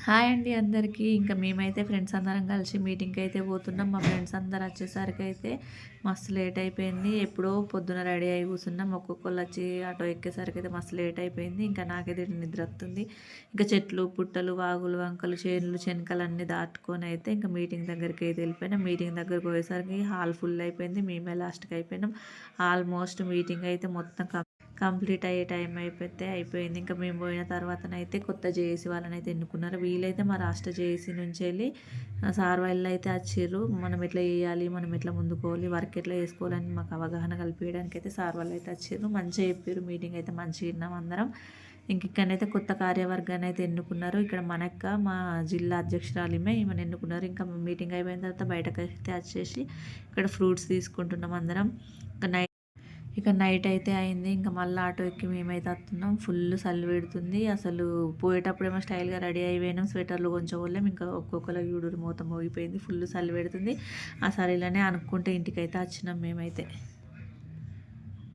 Hi అండి అందరికీ. ఇంకా మేమైతే ఫ్రెండ్స్ అందరం కలిసి మీటింగ్‌కైతే పోతున్నాం. మా ఫ్రెండ్స్ అందరూ వచ్చేసరికైతే మస్తు లేట్ అయిపోయింది. ఎప్పుడో పొద్దున రెడీ అయ్యి కూర్చున్నాం. ఒక్కొక్కళ్ళొచ్చి ఆటో ఎక్కేసరికైతే మస్తు లేట్ అయిపోయింది. ఇంకా నాకైతే నిద్రొస్తుంది. ఇంకా చెట్లు, పుట్టలు, వాగులు, వంకలు, చేనులు, చెనకలు అన్నీ దాటుకొని అయితే ఇంకా మీటింగ్ దగ్గరికైతే వెళ్ళిపోయినాం. మీటింగ్ దగ్గరికి పోయేసరికి హాల్ ఫుల్ అయిపోయింది. మేమే లాస్ట్‌కి అయిపోయినాం. ఆల్మోస్ట్ మీటింగ్ అయితే మొత్తం కంప్లీట్ అయ్యే టైం అయిపోయింది. ఇంకా మేము పోయిన తర్వాతనైతే కొత్త జేఏసీ వాళ్ళనైతే ఎన్నుకున్నారు. వీళ్ళైతే మా రాష్ట్ర జేఏసీ నుంచెళ్ళి సార్ వాళ్ళైతే వచ్చిర్రు. మనం ఎట్లా చేయాలి, మనం ఎట్లా ముందుకోవాలి, వర్క్ ఎట్లా చేసుకోవాలని మాకు అవగాహన కల్పించడానికి అయితే సార్ వాళ్ళైతే వచ్చిర్రు. మంచిగా చెప్పారు. మీటింగ్ అయితే మంచిగా విన్నాం అందరం. ఇంక ఇక్కడనైతే కొత్త కార్యవర్గాన్ని అయితే ఎన్నుకున్నారు. ఇక్కడ మనక్క మా జిల్లా అధ్యక్షురాలిమే ఈమెను ఎన్నుకున్నారు. ఇంకా మీటింగ్ అయిపోయిన తర్వాత బయటకైతే వచ్చేసి ఇక్కడ ఫ్రూట్స్ తీసుకుంటున్నాం అందరం. ఇక నైట్ అయితే అయింది. ఇంకా మళ్ళీ ఆటో ఎక్కి మేమైతే వస్తున్నాం. ఫుల్ చలి పెడుతుంది. అసలు పోయేటప్పుడేమో స్టైల్‌గా రెడీ అయిపోయినాం. స్వెటర్లు కొంచెం వాళ్ళం. ఇంకా ఒక్కొక్కరు చూడుడు మొత్తం మోగిపోయింది. ఫుల్ చలి పెడుతుంది. ఆ చలిలోనే అనుకుంటే ఇంటికైతే వచ్చినాం మేమైతే.